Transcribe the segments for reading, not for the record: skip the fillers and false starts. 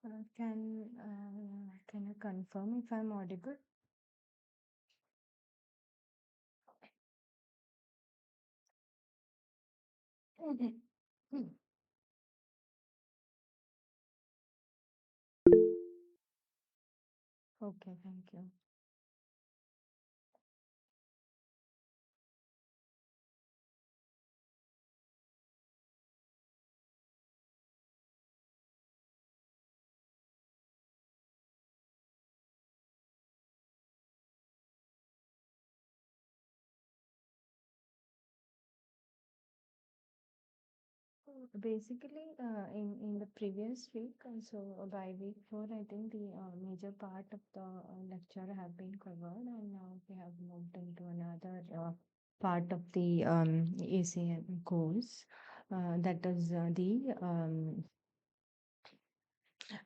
Can you confirm if I'm audible? Okay, thank you. Basically, in the previous week, by week 4, I think the major part of the lecture have been covered, and now we have moved into another part of the ACN course. That is the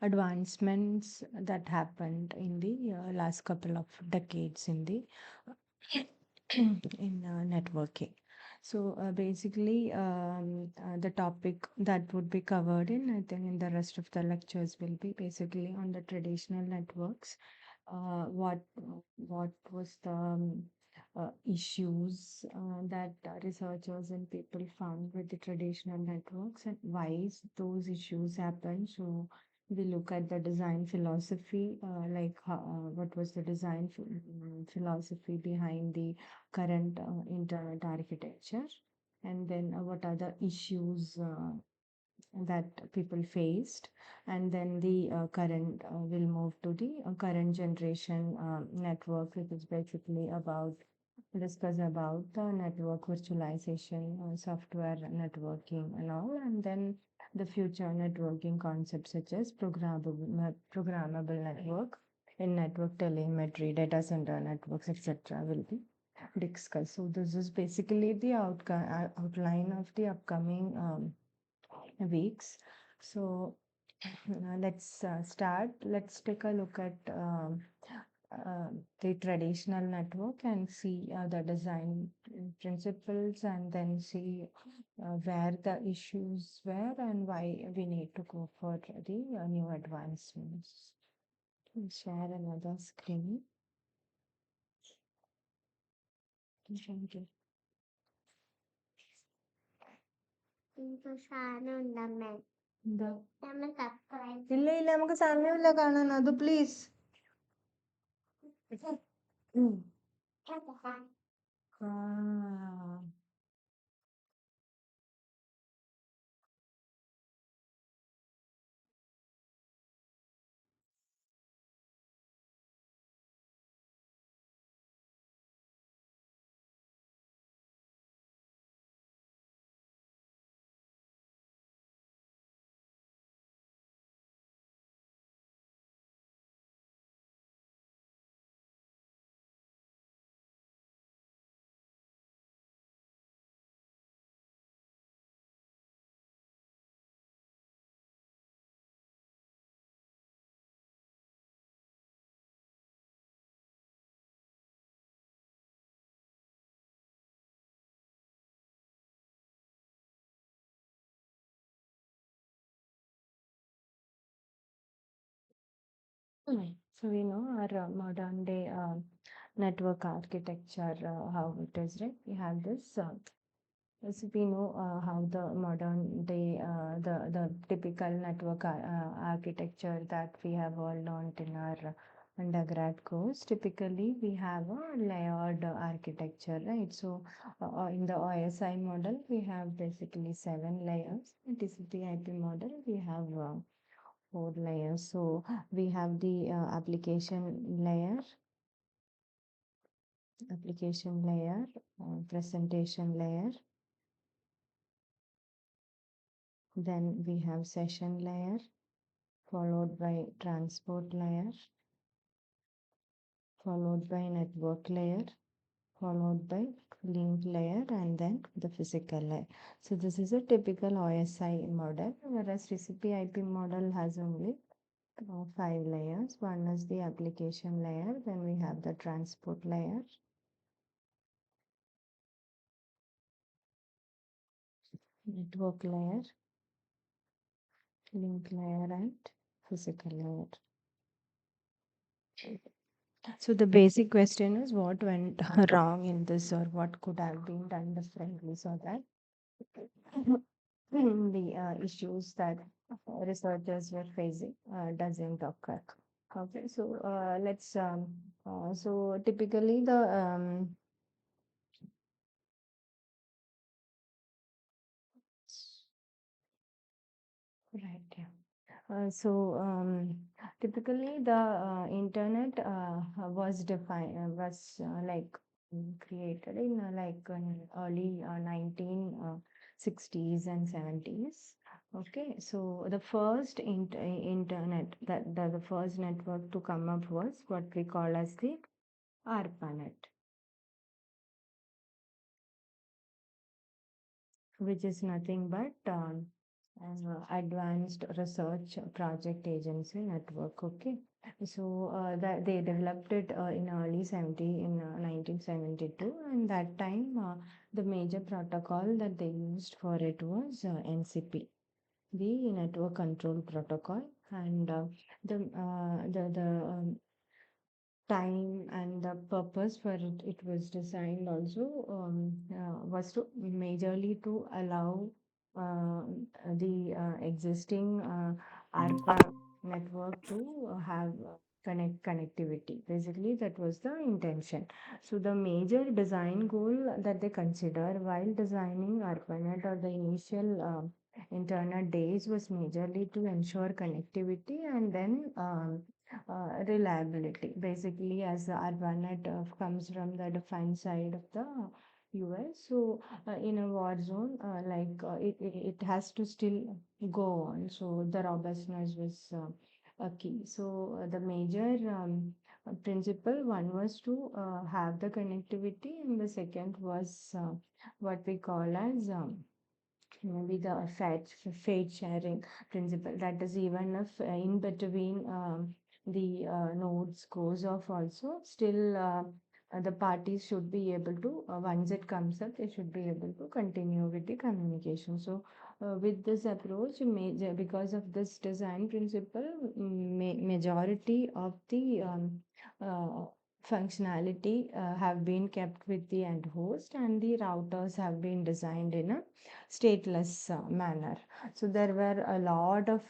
advancements that happened in the last couple of decades in the in networking. So basically, the topic that would be covered in, I think, in the rest of the lectures will be basically on the traditional networks. What was the issues that researchers and people found with the traditional networks, and why those issues happen. So we look at the design philosophy, what was the design philosophy behind the current internet architecture, and then what are the issues that people faced, and then the current will move to the current generation network, which is basically about discuss about the network virtualization, software networking and all, and then the future networking concepts such as programmable network in network telemetry, data center networks, etc. will be discussed. So this is basically the outline of the upcoming weeks. So let's start. Let's take a look at the traditional network and see the design principles, and then see where the issues were and why we need to go for the new advancements. Share another screen. Thank you. എന്താ? ഇല്ല ഇല്ല നമുക്ക് സമയമില്ല കാണാൻ അത് please. Ah. So we know our modern day network architecture, how it is, right? We have this. As we know how the modern day, the typical network architecture that we have all learned in our undergrad course. Typically, we have a layered architecture, right? So in the OSI model, we have basically 7 layers. In TCP/IP model, we have 4 layers. So we have the application layer, presentation layer. Then we have session layer, followed by transport layer, followed by network layer, followed by link layer, and then the physical layer. So this is a typical OSI model, whereas TCP/IP model has only 5 layers. One is the application layer, then we have the transport layer, network layer, link layer, and physical layer. So the basic question is what went wrong in this or what could have been done differently so that the issues that researchers were facing doesn't occur. Okay, so so typically the right, yeah. Typically the internet was defined was like created in in early 1960s and 70s. Okay, so the first internet the first network to come up was what we call as the ARPANET, which is nothing but an advanced research project agency network. Okay, so that they developed it in early 70 in 1972, and that time the major protocol that they used for it was NCP, the Network Control Protocol, and the time and the purpose for it was designed also was to majorly to allow uh, the existing ARPA network to have connectivity. Basically, that was the intention. So the major design goal that they consider while designing ARPANET or the initial internet days was majorly to ensure connectivity and then reliability. Basically, as the ARPANET comes from the defense side of the US, so in a war zone, it has to still go on. So the robustness was a key. So the major principle one was to have the connectivity, and the second was what we call as maybe the fate sharing principle, that is even if in between the nodes goes off also still the parties should be able to once it comes up they should be able to continue with the communication. So with this approach major because of this design principle, majority of the uh, functionality have been kept with the end host, and the routers have been designed in a stateless manner. So there were a lot of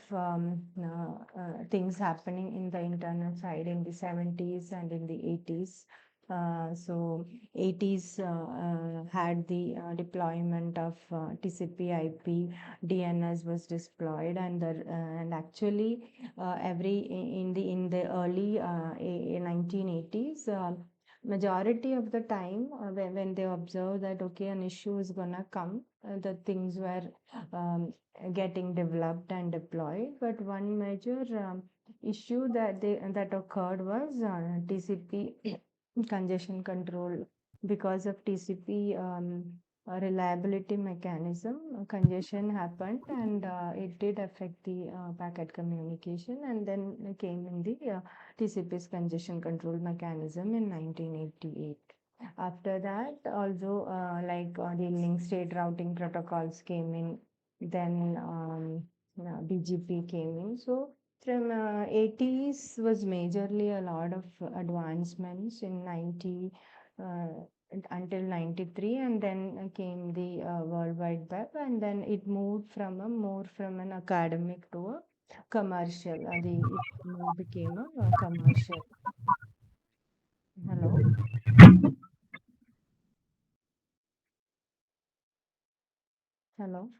things happening in the internet side in the 70s and in the 80s. So 80s had the deployment of TCP/IP, DNS was deployed, and actually every in the early 1980s. Majority of the time when they observe that okay an issue is gonna come, the things were um, getting developed and deployed, but one major issue that occurred was TCP congestion control. Because of TCP reliability mechanism, congestion happened, and it did affect the packet communication, and then came in the TCP's congestion control mechanism in 1988. After that, also the link state routing protocols came in, then BGP came in. So from 80s was majorly a lot of advancements in 90 uh, until 93, and then came the World Wide Web, and then it moved from a more from an academic to a commercial. It became a commercial. Hello. Hello.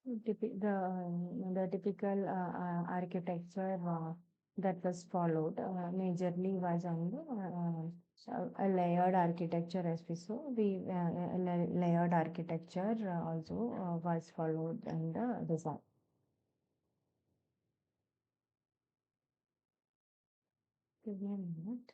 The typical architecture that was followed majorly was on the A layered architecture as we saw, layered architecture also was followed in the design. Give me a minute.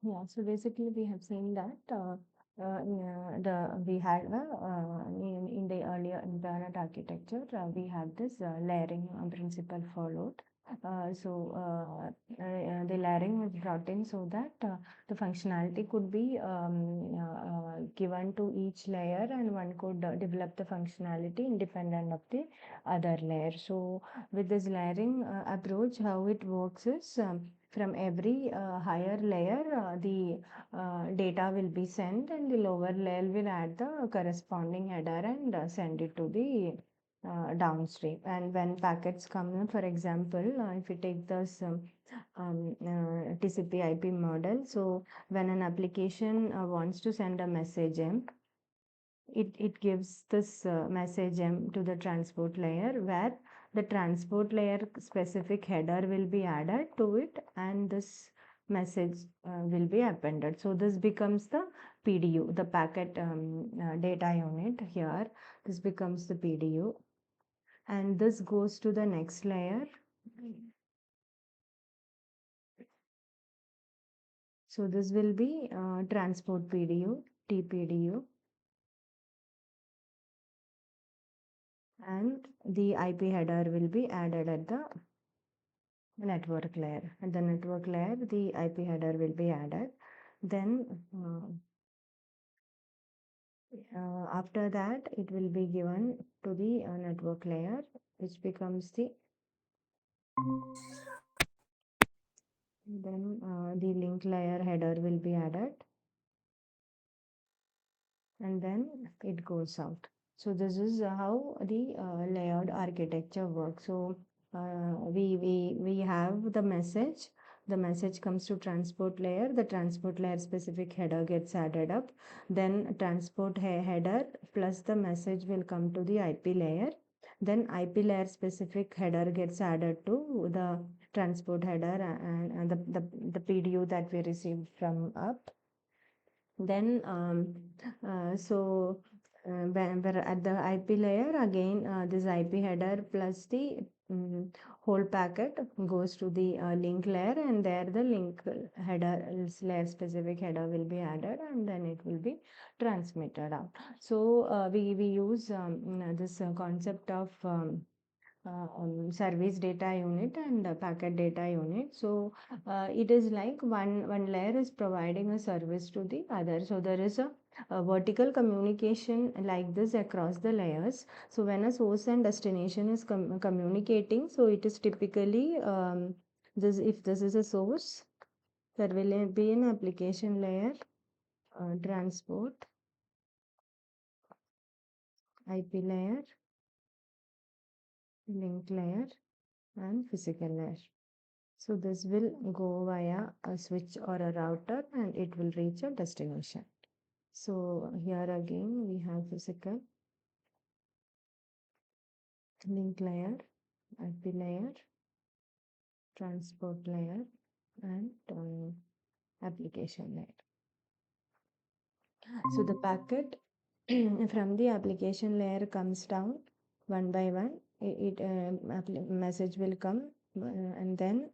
Yeah, so basically we have seen that we had in the earlier internet architecture we have this layering principle followed. The layering was brought in so that the functionality could be given to each layer, and one could develop the functionality independent of the other layer. So with this layering approach, how it works is, from every higher layer, the data will be sent, and the lower layer will add the corresponding header and send it to the downstream. And when packets come in, for example, if you take this TCP IP model, so when an application wants to send a message, it gives this message to the transport layer, where the transport layer specific header will be added to it, and this message will be appended. So this becomes the PDU, the packet data unit here. This becomes the PDU, and this goes to the next layer. So this will be transport PDU, TPDU, and the IP header will be added at the network layer. At the network layer, the IP header will be added. Then after that, it will be given to the network layer, which becomes the link layer header will be added, and then it goes out. So this is how the layered architecture works. So we have the message. The message comes to transport layer. The transport layer specific header gets added up. Then transport header plus the message will come to the IP layer. Then IP layer specific header gets added to the transport header, and the PDU that we received from up. Then when at the IP layer, again this IP header plus the whole packet goes to the link layer, and there the link header layer specific header will be added, and then it will be transmitted out. So we use this concept of service data unit and packet data unit. So it is like one layer is providing a service to the other. So there is a vertical communication like this across the layers. So when a source and destination is communicating, so it is typically this. If this is a source, there will be an application layer, transport, IP layer, link layer, and physical layer. So this will go via a switch or a router and it will reach a destination. So here again we have physical link layer, IP layer, transport layer, and application layer. So the packet from the application layer comes down one by one. Message will come and then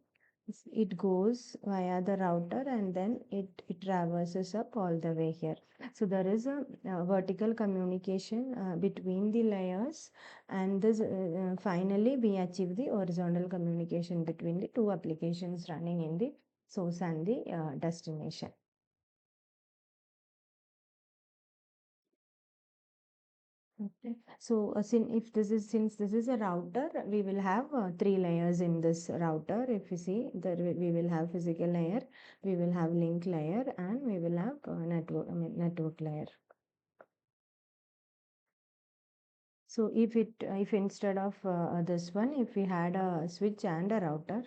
it goes via the router and then it traverses up all the way here. So there is a vertical communication between the layers, and this finally we achieve the horizontal communication between the two applications running in the source and the destination. Okay. So, since this is a router, we will have three layers in this router. If you see, there we will have physical layer, we will have link layer, and we will have network layer. So, if instead of this one, if we had a switch and a router,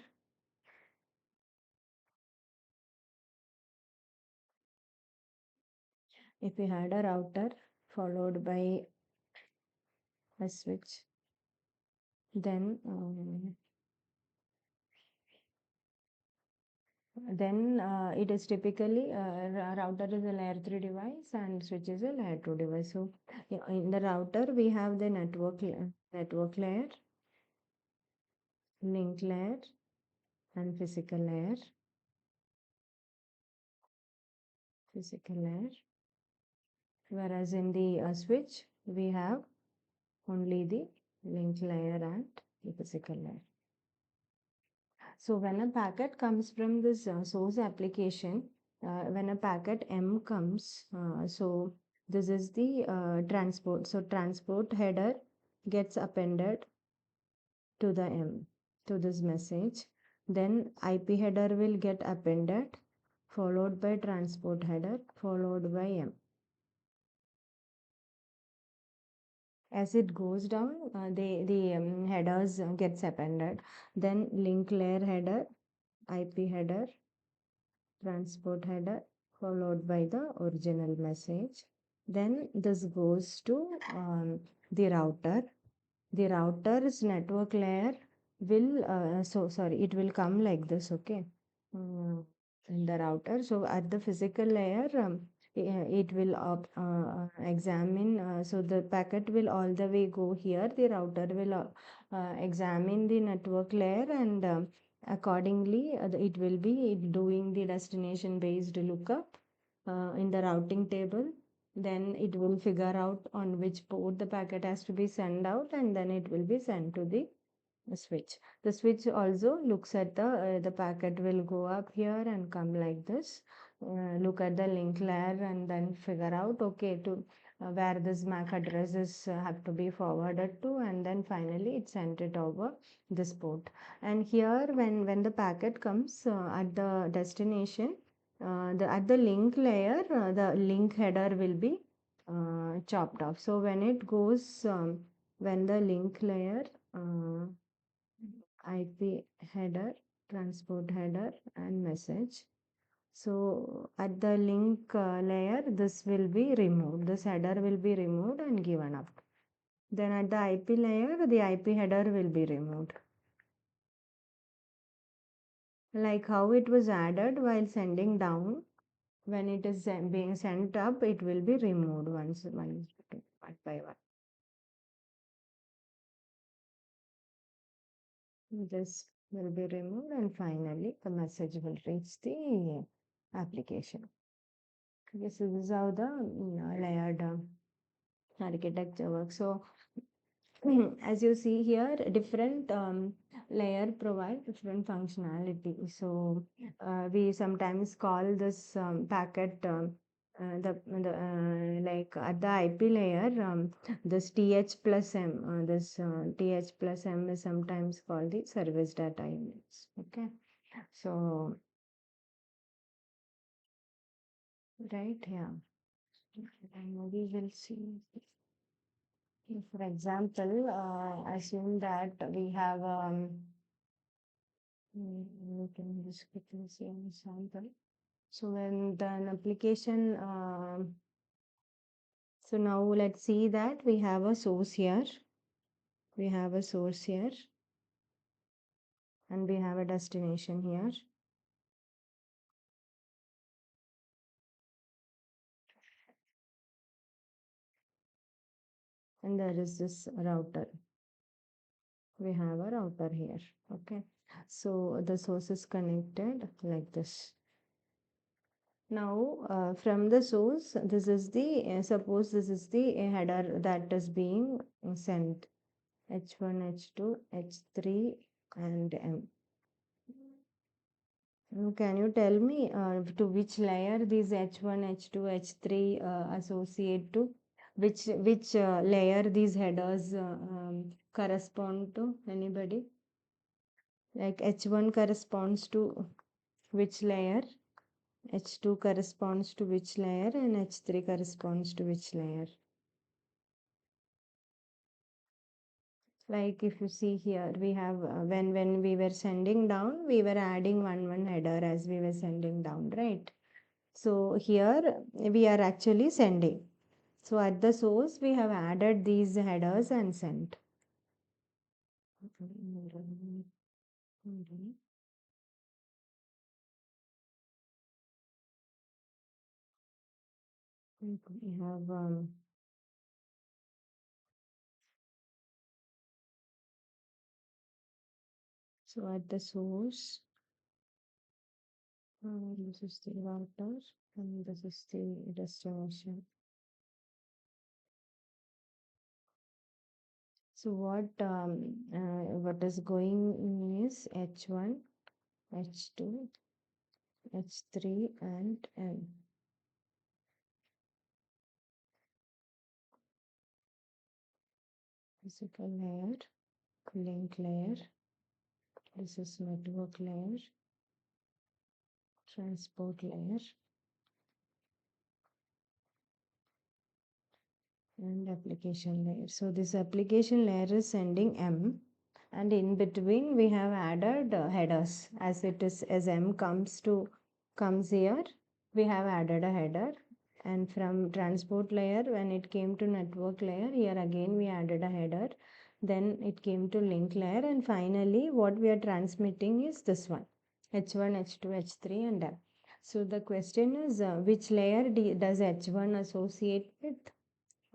if we had a router followed by a switch, then it is typically router is a layer 3 device and switch is a layer 2 device. So in the router we have the network layer, link layer, and physical layer. Whereas in the switch we have only the link layer and the physical layer. So when a packet comes from this source application, when a packet M comes, so this is the transport. So transport header gets appended to the M, to this message. Then IP header will get appended, followed by transport header, followed by M. As it goes down, the headers gets appended. Then link layer header, IP header, transport header followed by the original message. Then this goes to the router. The router's network layer will, it will come like this, okay, in the router. So at the physical layer, it will examine, so the packet will all the way go here. The router will examine the network layer and accordingly, it will be doing the destination based lookup in the routing table. Then it will figure out on which port the packet has to be sent out, and then it will be sent to the switch. The switch also looks at the packet will go up here and come like this. Look at the link layer and then figure out, okay, to where this MAC addresses have to be forwarded to, and then finally it sent it over this port. And here when the packet comes at the destination, at the link layer, the link header will be chopped off. So when it goes, when the link layer, IP header, transport header, and message. So at the link layer, this will be removed. This header will be removed and given up. Then at the IP layer, the IP header will be removed. Like how it was added while sending down, when it is being sent up, it will be removed one by one. This will be removed and finally the message will reach the application. This is how the layered architecture works. So as you see here, different layer provide different functionality. So we sometimes call this packet like at the IP layer, this TH plus M, this TH plus M is sometimes called the service data units. Okay, so right here, and we will see. For example, assume that we have We can just quickly see an sample. So when the application, so now let's see that we have a source here. We have a source here and we have a destination here. And there is this router. We have a router here. Okay. So the source is connected like this. Now, from the source, this is the, suppose this is the header that is being sent. H1, H2, H3 and M. Can you tell me to which layer these H1, H2, H3 associate to? Which layer these headers correspond to? Anybody? Like H1 corresponds to which layer? H2 corresponds to which layer and H3 corresponds to which layer? Like if you see here, we have when we were sending down, we were adding one header as we were sending down, right? So here we are actually sending. So at the source, we have added these headers and sent. We have so at the source, this is the router and this is the destination. So what is going in is H1, H2, H3 and M. Physical layer, link layer, this is network layer, transport layer, and application layer. So this application layer is sending M, and in between we have added headers. As it is, as M comes here, we have added a header. And from transport layer, when it came to network layer, here again we added a header. Then it came to link layer, and finally what we are transmitting is this one, H1, H2, H3 and M. So the question is, which layer does H1 associate with?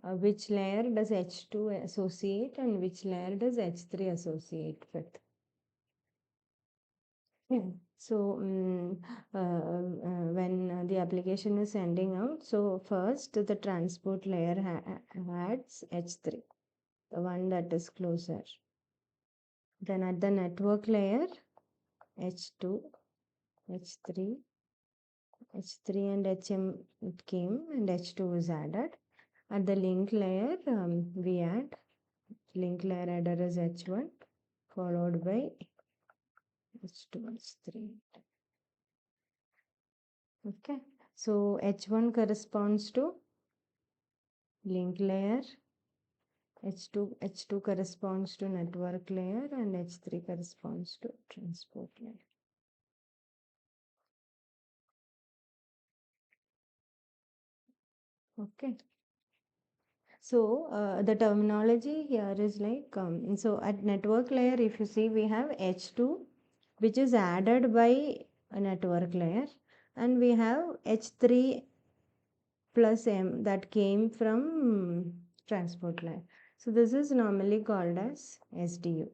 Which layer does H2 associate and which layer does H3 associate with? Yeah. So when the application is sending out, so first the transport layer adds H3, the one that is closer. Then at the network layer, H2, H3, H3 and HM it came and H2 was added. At the link layer, we add link layer adder is H1 followed by H2, H3. Okay. So H1 corresponds to link layer, H2 corresponds to network layer and H3 corresponds to transport layer. Okay. So the terminology here is like, so at network layer, if you see, we have H2, which is added by a network layer, and we have H3 plus M that came from transport layer. So this is normally called as SDU,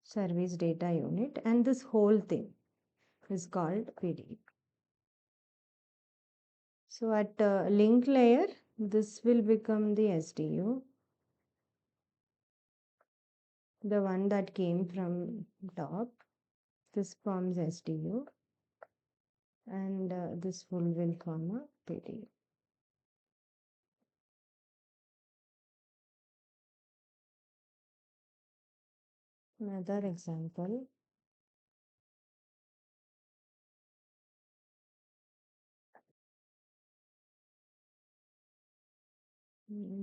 service data unit, and this whole thing is called PDU. So at link layer, this will become the SDU, the one that came from top. This forms SDU, and this full will form a PDU. Another example.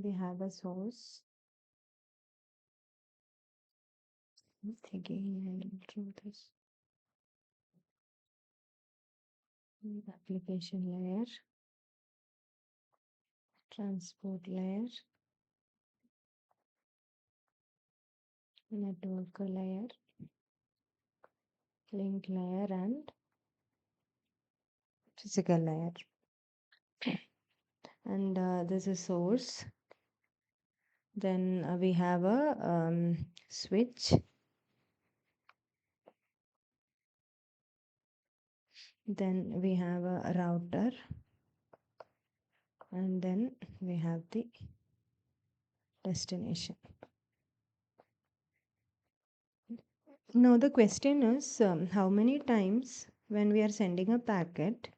We have a source. Again, I will do this. Application layer, transport layer, network layer, link layer, and physical layer. And this is source. Then we have a switch. Then we have a router. And then we have the destination. Now the question is how many times when we are sending a packet,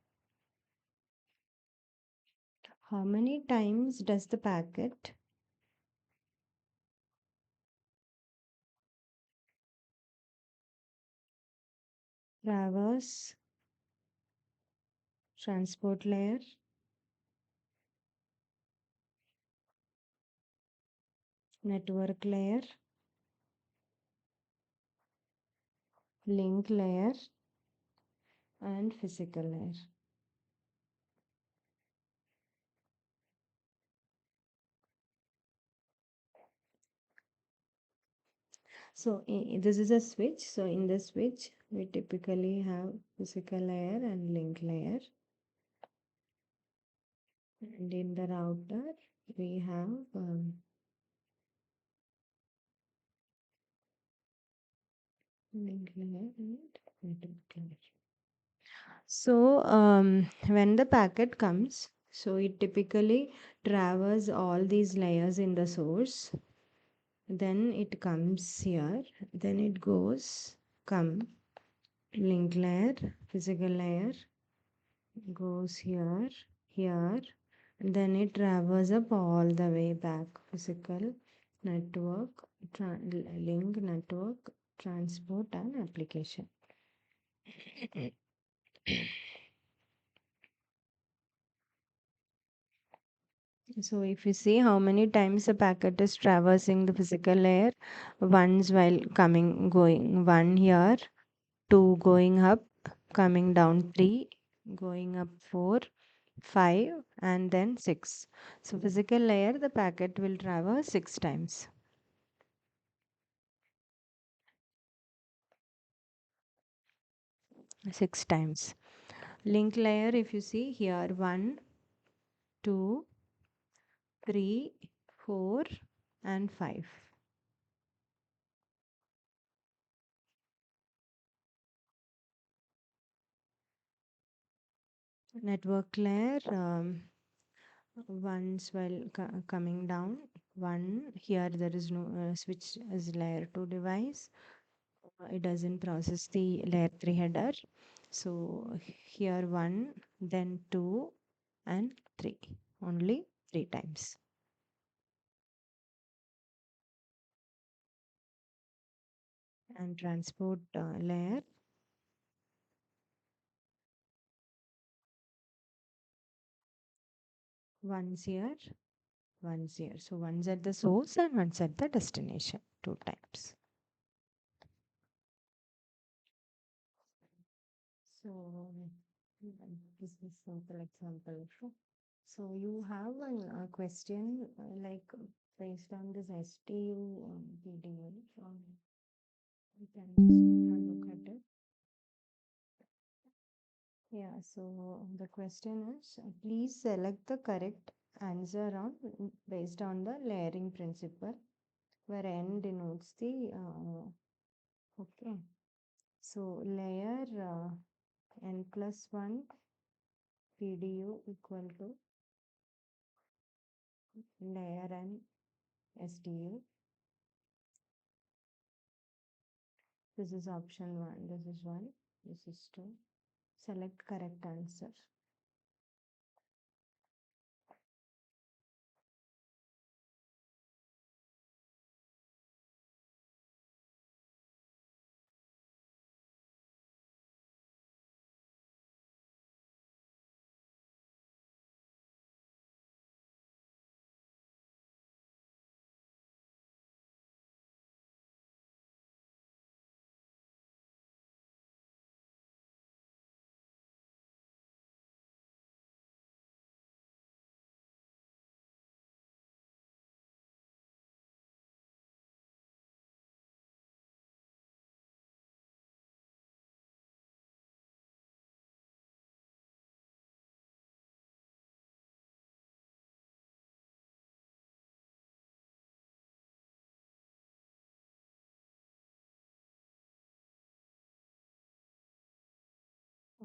how many times does the packet traverse transport layer, network layer, link layer, and physical layer? So this is a switch. So in the switch, we typically have physical layer and link layer. And in the router, we have link layer and network layer. So when the packet comes, so it typically traverses all these layers in the source. Then it comes here. Then it come link layer, physical layer, goes here, here. Then it traverses up all the way back. Physical, network, link, network, transport, and application. So if you see how many times the packet is traversing the physical layer, once while going one here, two going up, coming down three, going up four, five, and then six. So physical layer, the packet will traverse 6 times. Six times. Link layer, if you see here, 1, 2, 3, 4, and 5. Network layer, once while coming down, one here there is no switch as layer 2 device. It doesn't process the layer 3 header. So here 1, then 2, and 3. Only 3 times. And transport layer, once here, once here. So one's at the source and one's at the destination, 2 times. So this is simple example. So you have a question like based on this STU video. We can just have a look at it. Yeah, so the question is please select the correct answer on based on the layering principle where n denotes the okay. So layer n plus 1 PDU equal to layer n SDU. This is option 1. This is 1. This is 2. Select correct answer.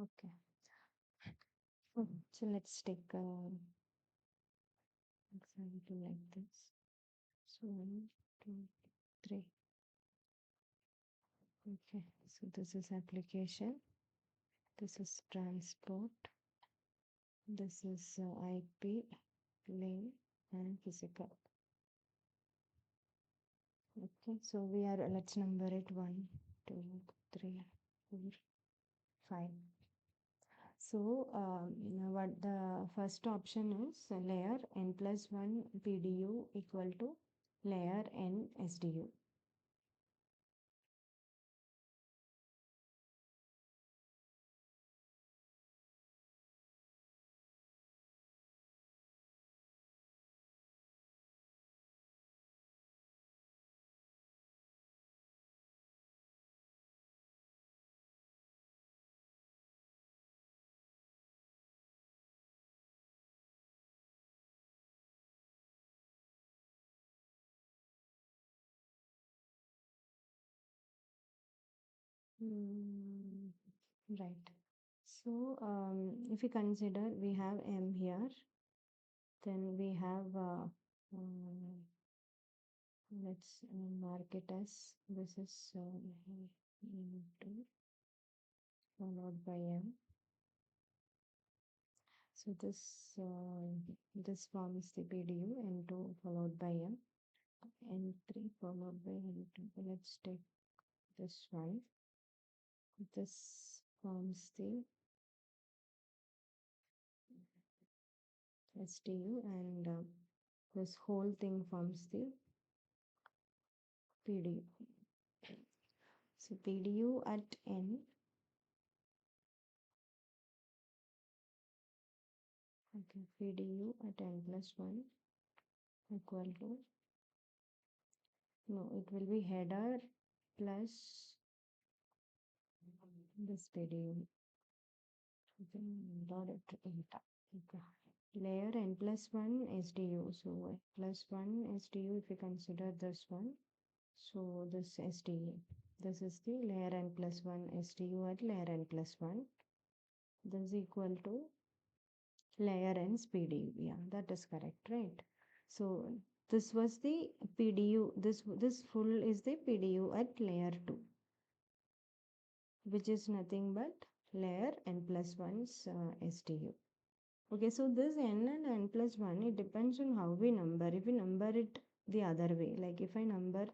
Okay. So let's take example like this. So 1, 2, 3. Okay. So this is application. This is transport. This is IP, lane, and physical. Okay. So we are, let's number it 1, 2, 3, 4, 5. So what the first option is layer n plus 1 PDU equal to layer n SDU. Mm, right. So if we consider we have M here, then we have um, let's mark it as this is N2 followed by M. So this forms the PDU N2 followed by M, N3 followed by N2. Let's take this one. This forms the STU, and this whole thing forms the PDU. So PDU at N, okay, PDU at N plus 1 equal to, no, it will be header plus this PDU. Okay, dot it eta. Okay. Layer n plus 1 SDU. So n plus 1 SDU, if you consider this one, so this SDU. This is the layer n plus 1 SDU at layer n plus 1. This is equal to layer n's PDU. Yeah, that is correct, right? So this was the PDU. This full is the PDU at layer 2, which is nothing but layer n plus 1's SDU. Okay, so this n and n plus 1, it depends on how we number. If we number it the other way, like if I number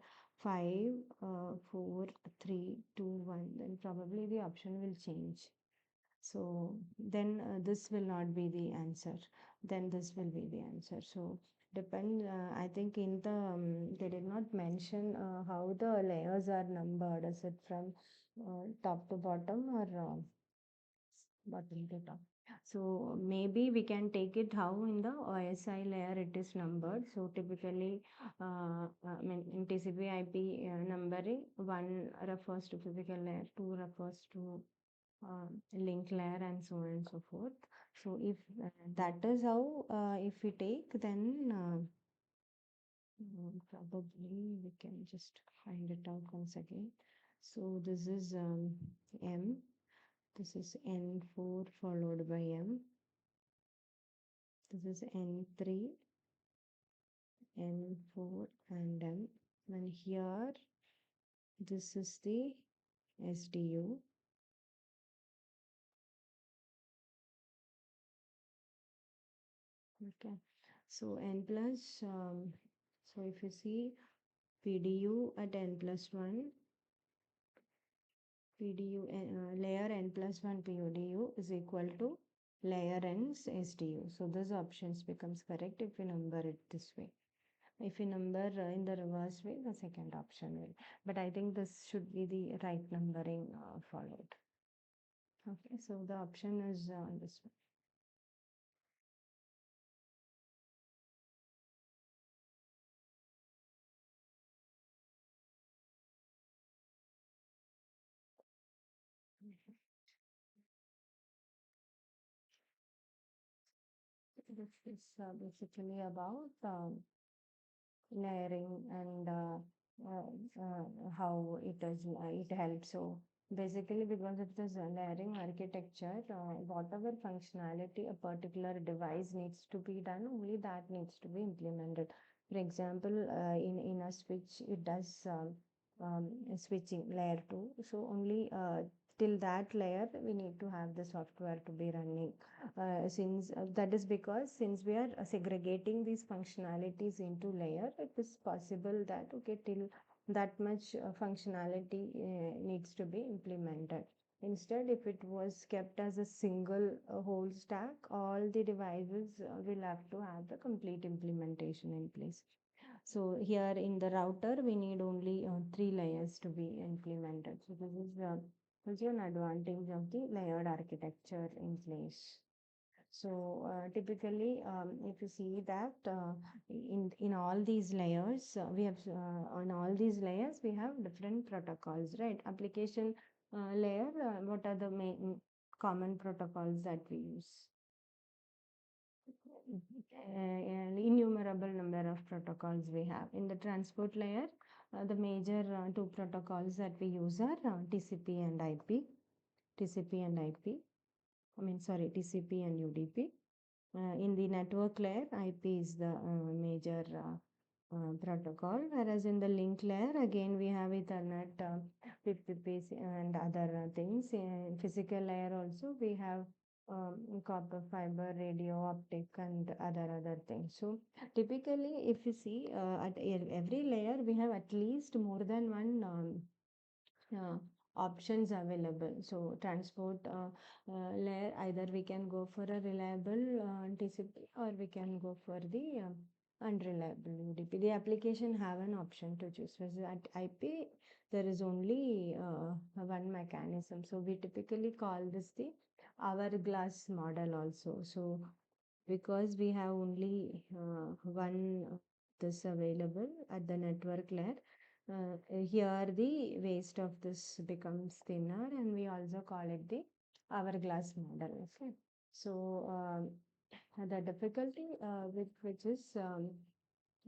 5, 4, 3, 2, 1, then probably the option will change. So then this will not be the answer. Then this will be the answer. So depend. I think in the they did not mention how the layers are numbered. Is it from top to bottom or bottom to top? So maybe we can take it how in the OSI layer it is numbered. So typically, I mean in TCP/IP numbering, 1 refers to physical layer, 2 refers to link layer, and so on and so forth. So if that is how, if we take, then probably we can just find it out once again. So this is M. This is N4 followed by M. This is N3, N4, and M. And here, this is the SDU. Okay. So N plus, so if you see PDU at N plus 1, PDU layer N plus 1 PODU is equal to layer N's SDU. So this options becomes correct if we number it this way. If we number in the reverse way, the second option will. But I think this should be the right numbering followed. Okay, so the option is this one. This is basically about layering and how it helps. So Basically, because of this layering architecture, whatever functionality a particular device needs to be done, only that needs to be implemented. For example, in a switch, it does switching layer 2. So only till that layer, we need to have the software to be running. Since that is because since we are segregating these functionalities into layer, it is possible that okay till that much functionality needs to be implemented. Instead, if it was kept as a single whole stack, all the devices will have to have the complete implementation in place. So here in the router, we need only three layers to be implemented. So this is also an advantage of the layered architecture in place. So typically, if you see that in all these layers, we have on all these layers we have different protocols, right? Application layer, what are the main common protocols that we use? An innumerable number of protocols we have. In the transport layer, the major two protocols that we use are TCP and IP. TCP and IP. I mean, sorry, TCP and UDP. In the network layer, IP is the major protocol, whereas in the link layer, again, we have Ethernet, PPP, and other things. In physical layer also, we have copper, fiber, radio, optic, and other things. So typically, if you see at every layer, we have at least more than one uh, options available. So transport layer, either we can go for a reliable TCP or we can go for the unreliable UDP. The application have an option to choose. Whereas at IP, there is only one mechanism. So we typically call this the hourglass model also. So because we have only one this available at the network layer, here the waste of this becomes thinner, and we also call it the hourglass model. Okay, so the difficulty with which is uh,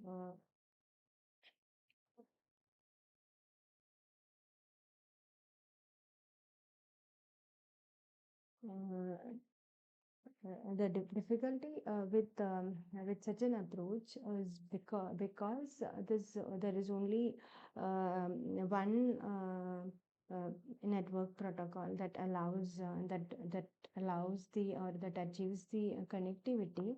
uh, difficulty with such an approach is because this there is only one network protocol that allows that allows the or that achieves the connectivity.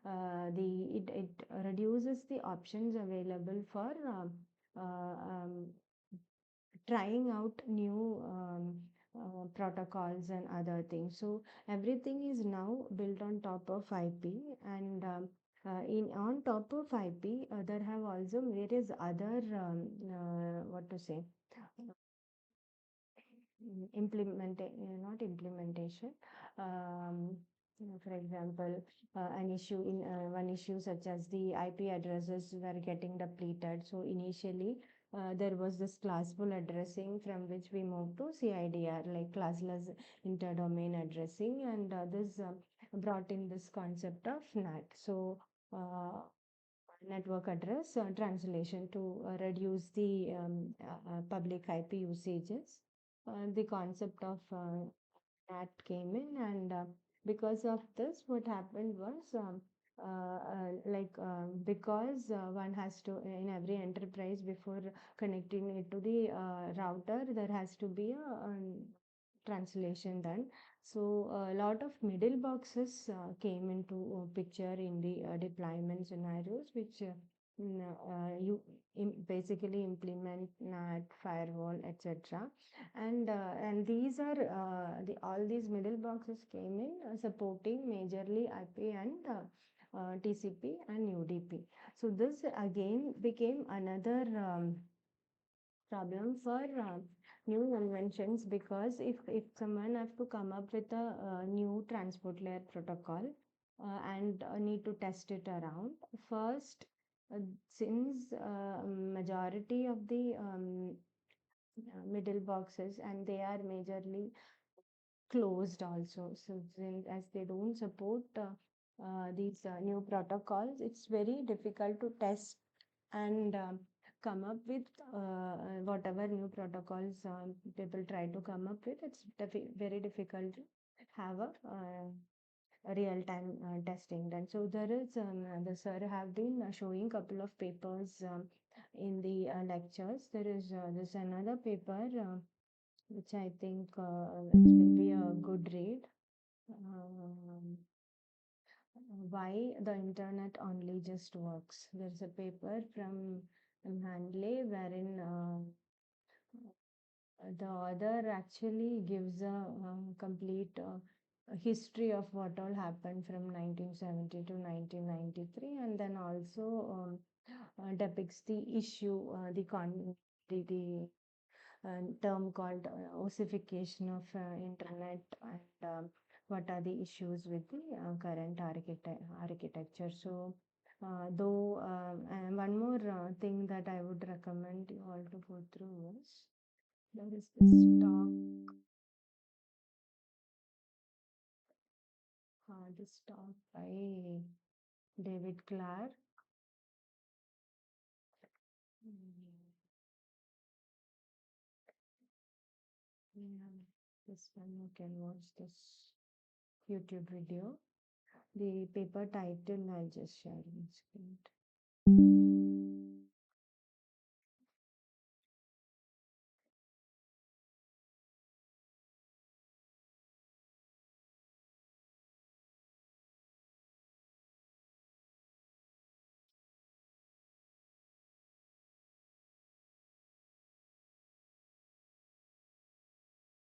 It reduces the options available for trying out new protocols and other things. So everything is now built on top of IP, and in on top of IP, there have also various other what to say not implementation. Um, for example, an issue in one issue such as the IP addresses were getting depleted. So initially, there was this classful addressing from which we moved to CIDR, like classless interdomain addressing, and this brought in this concept of NAT. So network address translation to reduce the public IP usages. The concept of NAT came in, and because of this, what happened was because one has to in every enterprise before connecting it to the router, there has to be a translation done. So a lot of middle boxes came into picture in the deployment scenarios, which you basically implement NAT, firewall, etc. And these are all these middle boxes came in supporting majorly IP and TCP and UDP. So this again became another problem for new inventions, because if someone have to come up with a, new transport layer protocol and need to test it around first, since majority of the middle boxes and they are majorly closed also, so since as they don't support these new protocols, it's very difficult to test and come up with whatever new protocols people try to come up with. It's very difficult to have a real-time testing done. So there is the sir have been showing couple of papers in the lectures. There is this another paper which I think it will be a good read. Um, why the internet only just works. There's a paper from Handley wherein the author actually gives a complete history of what all happened from 1970 to 1993, and then also depicts the issue, the term called ossification of internet, and what are the issues with the current architecture. So, and one more thing that I would recommend you all to go through is there is this talk by David Clark. Mm, yeah, this one you can watch this YouTube video. The paper title I'll just share on screen.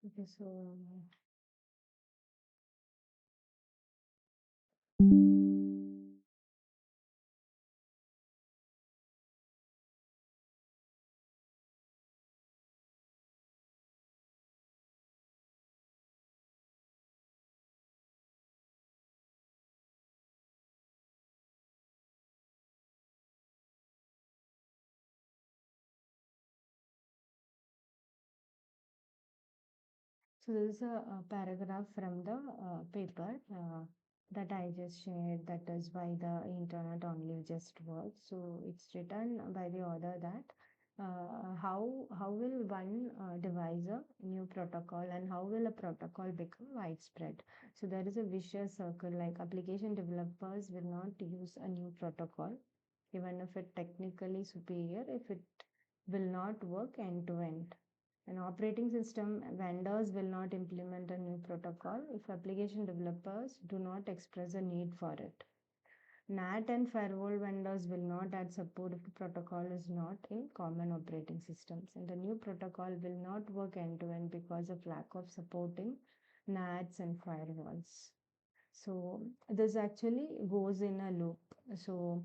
Okay, so this is a paragraph from the paper that I just shared. That is why the internet only just works. So it's written by the author that how will one devise a new protocol, and how will a protocol become widespread? So there is a vicious circle, like application developers will not use a new protocol, even if it technically superior, if it will not work end to end. An operating system vendors will not implement a new protocol if application developers do not express a need for it. NAT and firewall vendors will not add support if the protocol is not in common operating systems. And the new protocol will not work end to end because of lack of supporting NATs and firewalls. So this actually goes in a loop. So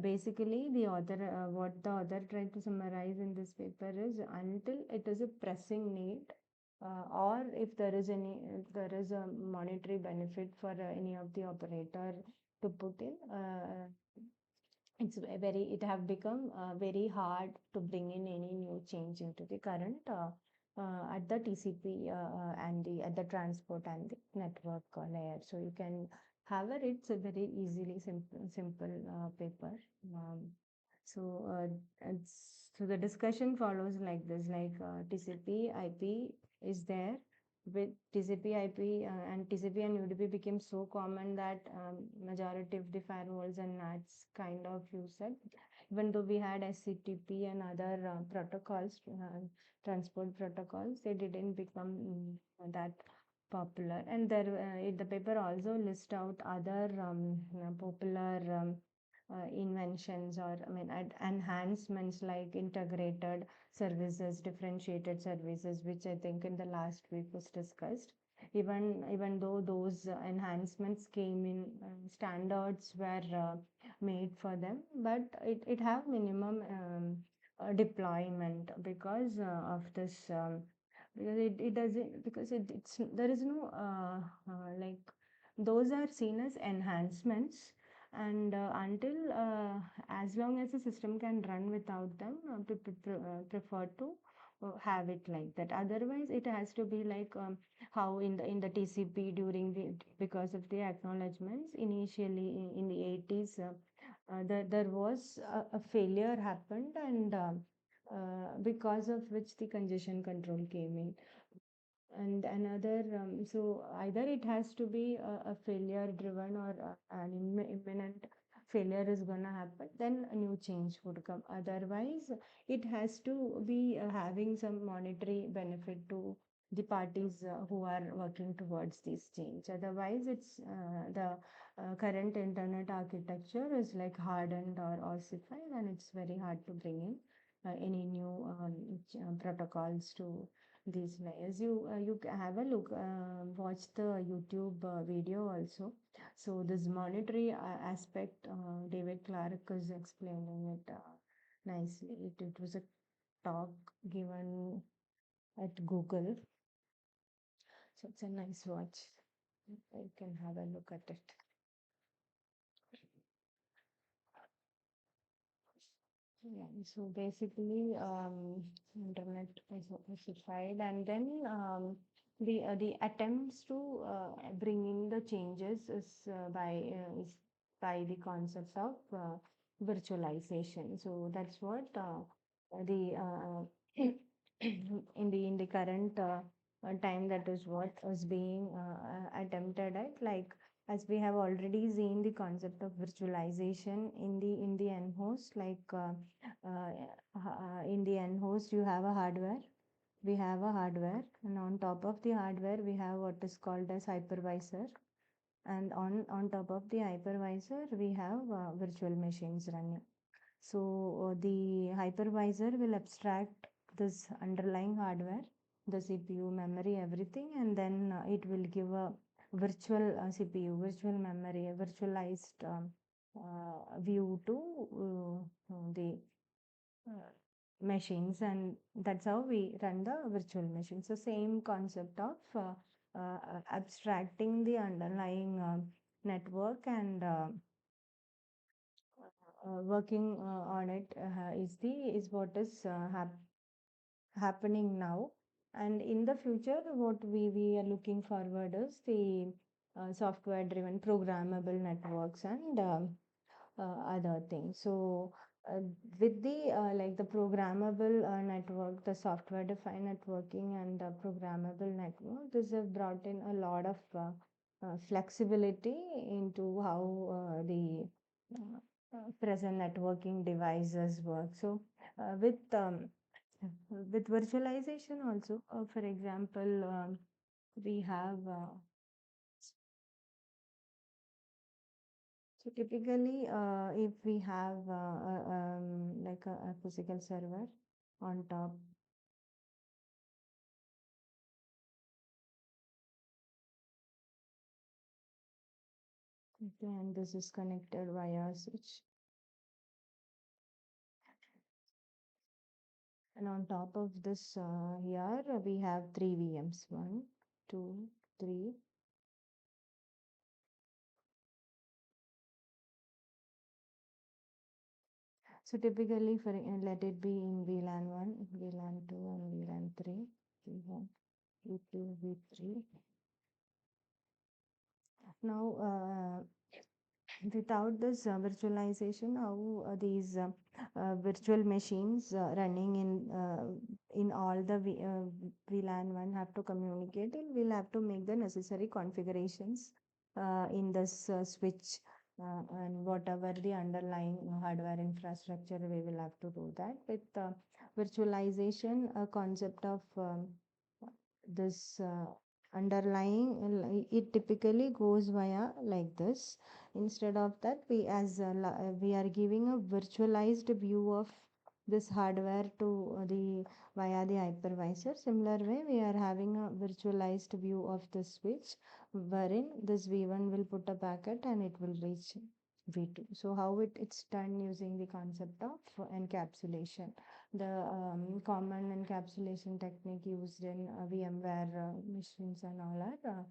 basically, the author, what the author tried to summarize in this paper is until it is a pressing need, or if there is if there is a monetary benefit for any of the operator to put in, it have become very hard to bring in any new change into the current at the TCP and the at the transport and the network layer. So you can have it's a very easily simple paper. Um, so the discussion follows like this, like TCP IP is there with TCP IP and TCP and UDP became so common that majority of the firewalls and NATs kind of use it. Even though we had SCTP and other protocols, transport protocols, they didn't become that popular. And there, the paper also list out other popular inventions, or I mean enhancements like integrated services, differentiated services, which I think in the last week was discussed. Even though those enhancements came in, standards were made for them, but it have minimum deployment because of this. Because it doesn't, because it's there is no like those are seen as enhancements, and until as long as the system can run without them, prefer to have it like that. Otherwise it has to be like how in the TCP during the, because of the acknowledgements initially in the 80s, there was a failure happened, and because of which the congestion control came in. And another, so either it has to be a failure driven, or an imminent failure is gonna happen, then a new change would come. Otherwise, it has to be having some monetary benefit to the parties who are working towards this change. Otherwise, it's the current internet architecture is like hardened or ossified, and it's very hard to bring in any new protocols to these layers. Have a look, watch the YouTube video also. So this monetary aspect, David Clark is explaining it nicely. It was a talk given at Google, so it's a nice watch. You can have a look at it. Yeah, so basically, internet is ossified, and then the attempts to bring in the changes is by the concept of virtualization. So that's what the in the current time, that is what is being attempted at, like, as we have already seen the concept of virtualization in the end host, like in the end host you have a hardware, we have a hardware, and on top of the hardware we have what is called as hypervisor, and on top of the hypervisor we have virtual machines running. So the hypervisor will abstract this underlying hardware, the CPU, memory, everything, and then it will give a virtual CPU, virtual memory, a virtualized view to the uh, machines, and that's how we run the virtual machine. So same concept of abstracting the underlying network, and working on it is what is happening now. And in the future, what we are looking forward is the software driven programmable networks, and other things. So with the like the programmable network, the software defined networking, and the programmable network, this have brought in a lot of flexibility into how present networking devices work. So with virtualization also, for example, we have so typically, if we have like a physical server on top, okay, and this is connected via switch, and on top of this, here we have three VMs: one, two, three. So typically, for let it be in VLAN 1, VLAN 2, and VLAN 3, V1, V2, V3. Now, without this virtualization, how these virtual machines running in all the VLAN 1 have to communicate, and we'll have to make the necessary configurations in this switch, and whatever the underlying hardware infrastructure, we will have to do that. With virtualization, a concept of this underlying, it typically goes via like this. Instead of that, we are giving a virtualized view of this hardware to the via the hypervisor. Similar way, we are having a virtualized view of the switch, wherein this V1 will put a packet and it will reach V2. So how it's done using the concept of encapsulation. The common encapsulation technique used in VMware machines and all are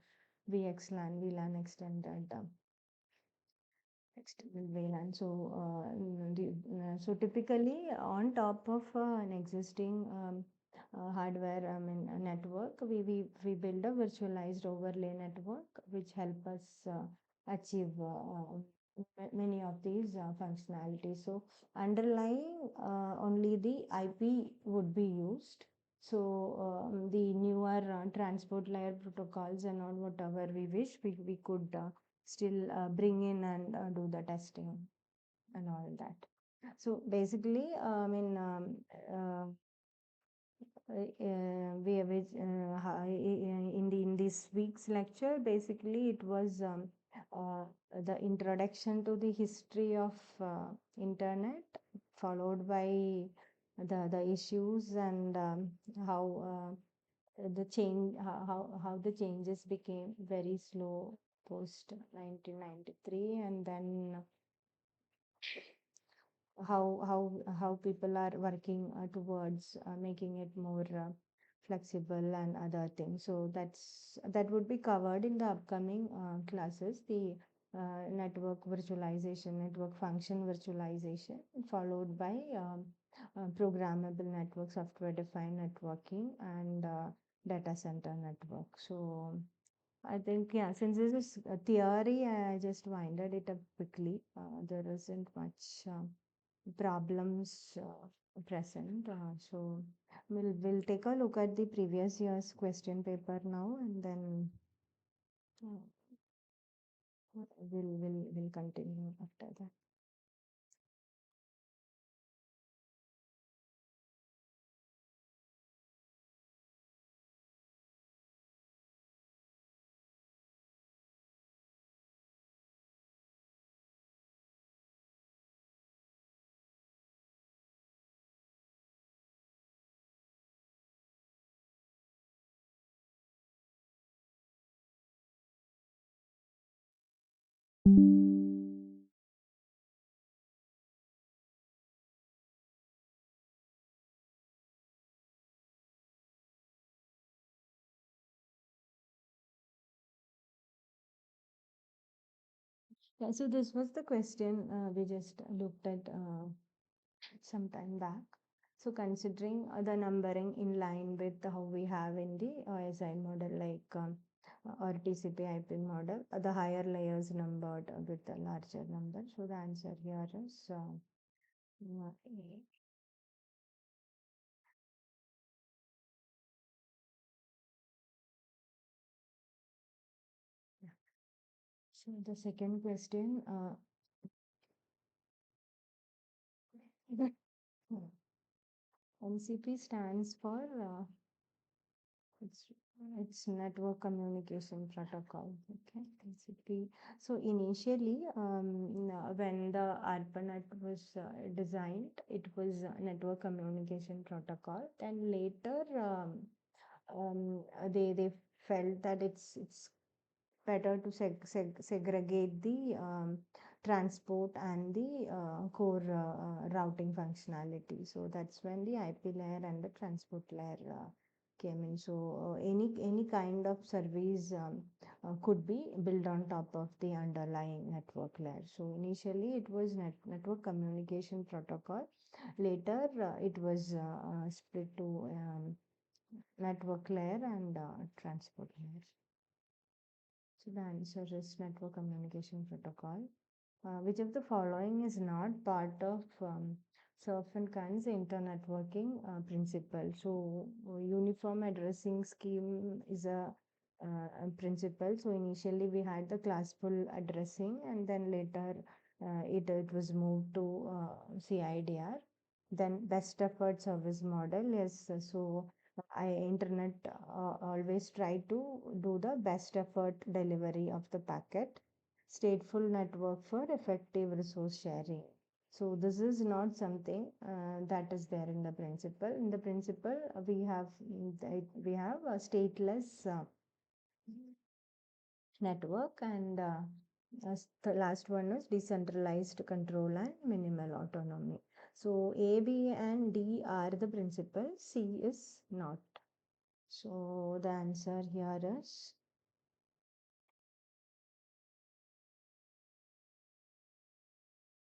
VXLAN, VLAN extended external VLAN. So, so typically on top of an existing hardware, I mean, a network, we build a virtualized overlay network which help us achieve many of these functionalities. So underlying only the IP would be used. So the newer transport layer protocols and all whatever we wish, we could still bring in and do the testing and all that. So basically, uh, in this week's lecture, basically it was uh, the introduction to the history of internet, followed by the issues and how the change how the changes became very slow post 1993, and then how people are working towards making it more flexible and other things. So that would be covered in the upcoming classes. The network virtualization, network function virtualization, followed by programmable network, software defined networking, and data center network. So I think, yeah, since this is a theory, I just winded it up quickly. There isn't much problems present. So we'll take a look at the previous year's question paper now, and then uh, we'll continue after that. Yeah, so this was the question we just looked at some time back. So considering the numbering in line with how we have in the OSI model, like or TCP IP model, the higher layers numbered with the larger number. So the answer here is A. Yeah. So the second question, NCP stands for It's it's network communication protocol. Okay, TCP. So initially, when the ARPANET was designed, it was a network communication protocol. Then later, they felt that it's better to segregate the transport and the core routing functionality. So that's when the IP layer and the transport layer came in. So any kind of service could be built on top of the underlying network layer. So initially it was network communication protocol. Later it was split to network layer and transport layer. So the answer is network communication protocol. Which of the following is not part of Surf and Khan's internetworking principle? So uniform addressing scheme is a principle. So initially we had the classful addressing, and then later it was moved to CIDR. Then best effort service model. Yes, so I internet always try to do the best effort delivery of the packet. Stateful network for effective resource sharing. So this is not something that is there in the principle. In the principle, we have a stateless network, and the last one is decentralized control and minimal autonomy. So A, B, and D are the principle. C is not. So the answer here is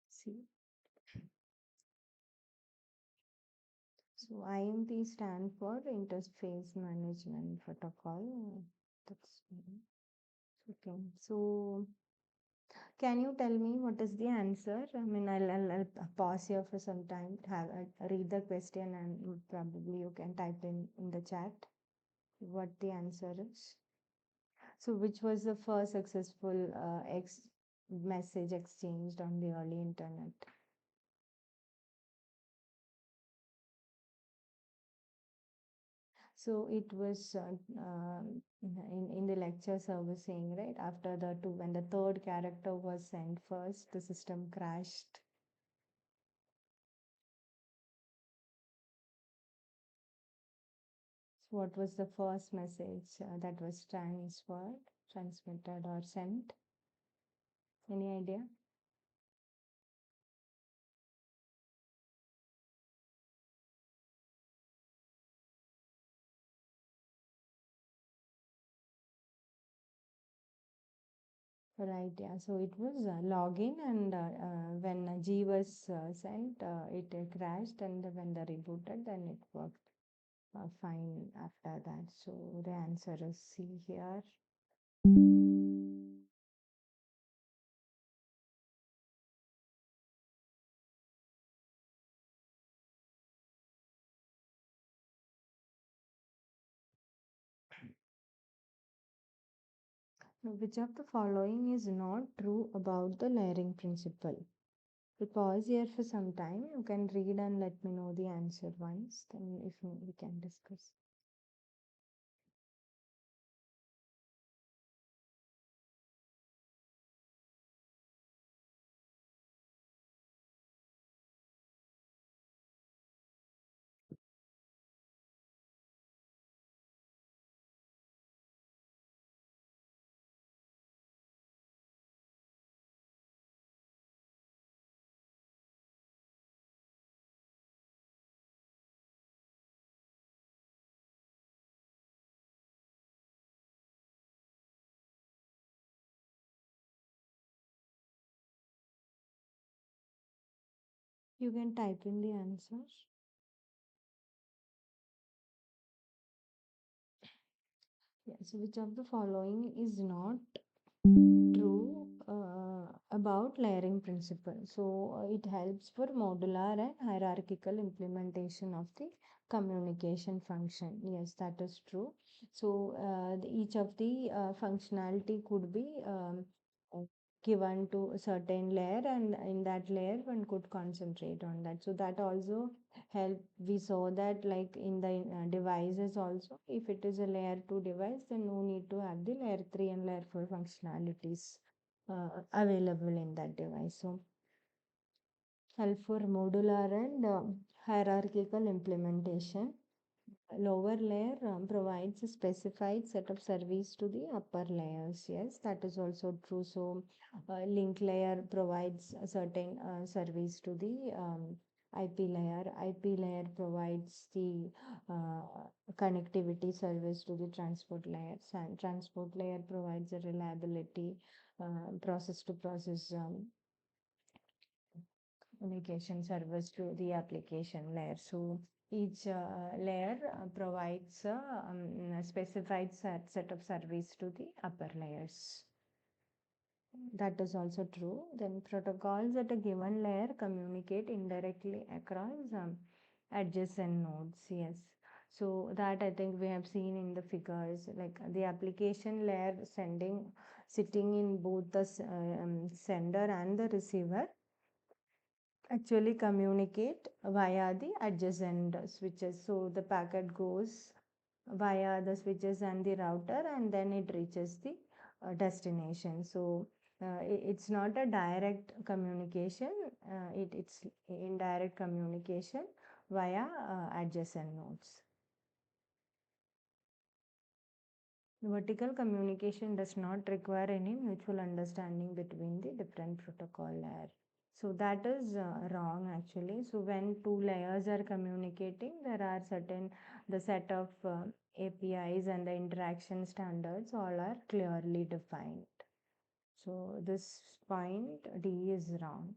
C. So IMP stand for Interface Management Protocol. That's okay. So Can you tell me what is the answer? I mean, I'll pause here for some time, have read the question, and probably you can type in the chat what the answer is. So, which was the first successful message exchanged on the early internet? So it was in the lecture service saying, right, after the two, when the third character was sent first, the system crashed. So what was the first message that was transmitted or sent? Any idea? Right, yeah. So it was login, and when G was sent, it crashed, and when they rebooted, then it worked fine after that. So the answer is C here. Which of the following is not true about the layering principle? We pause here for some time. You can read and let me know the answer once, then if we can discuss. You can type in the answer. Yeah, so which of the following is not true about layering principle? So it helps for modular and hierarchical implementation of the communication function. Yes, that is true. So each of the functionality could be uh, given to a certain layer, and in that layer one could concentrate on that. So that also help. We saw that like in the devices also, if it is a layer 2 device, then no need to have the layer 3 and layer 4 functionalities available in that device. So help for modular and hierarchical implementation. Lower layer provides a specified set of service to the upper layers. Yes, that is also true. So link layer provides a certain service to the IP layer. IP layer provides the connectivity service to the transport layers, and transport layer provides a reliability process to process communication service to the application layer. So each layer provides a specified set of service to the upper layers. That is also true. Then protocols at a given layer communicate indirectly across adjacent nodes. Yes. So that I think we have seen in the figures, like the application layer sitting in both the sender and the receiver actually communicate via the adjacent switches. So the packet goes via the switches and the router, and then it reaches the destination. So it's not a direct communication, it's indirect communication via adjacent nodes. Vertical communication does not require any mutual understanding between the different protocol layers. So that is wrong actually. So when two layers are communicating, there are the set of APIs and the interaction standards all are clearly defined. So this point D is wrong.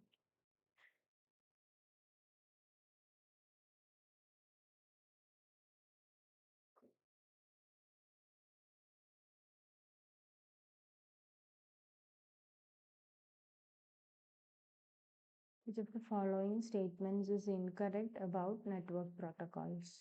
Which of the following statements is incorrect about network protocols?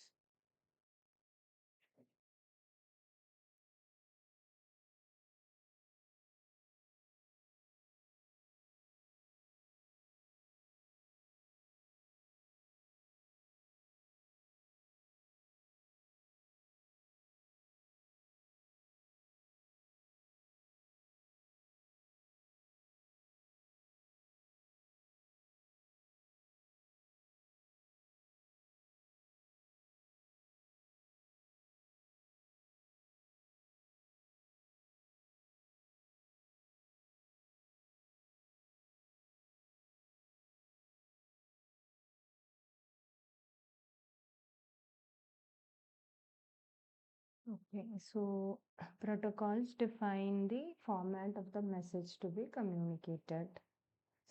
Okay, so protocols define the format of the message to be communicated.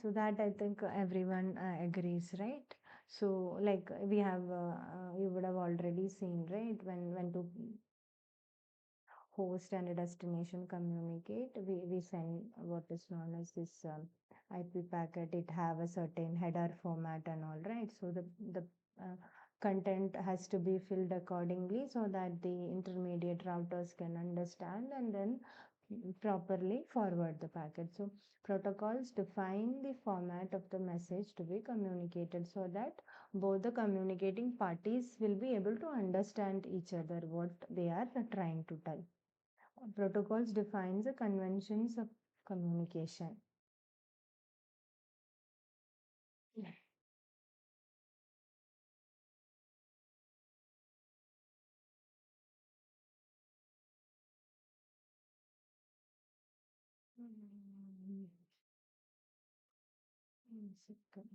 So that I think everyone agrees, right? So like we have, you would have already seen, right? When to host and a destination communicate, we send what is known as this IP packet. It have a certain header format and all, right? So the uh, content has to be filled accordingly so that the intermediate routers can understand and then properly forward the packet. So protocols define the format of the message to be communicated so that both the communicating parties will be able to understand each other what they are trying to tell. Protocols defines the conventions of communication. Yeah. Mm, one second.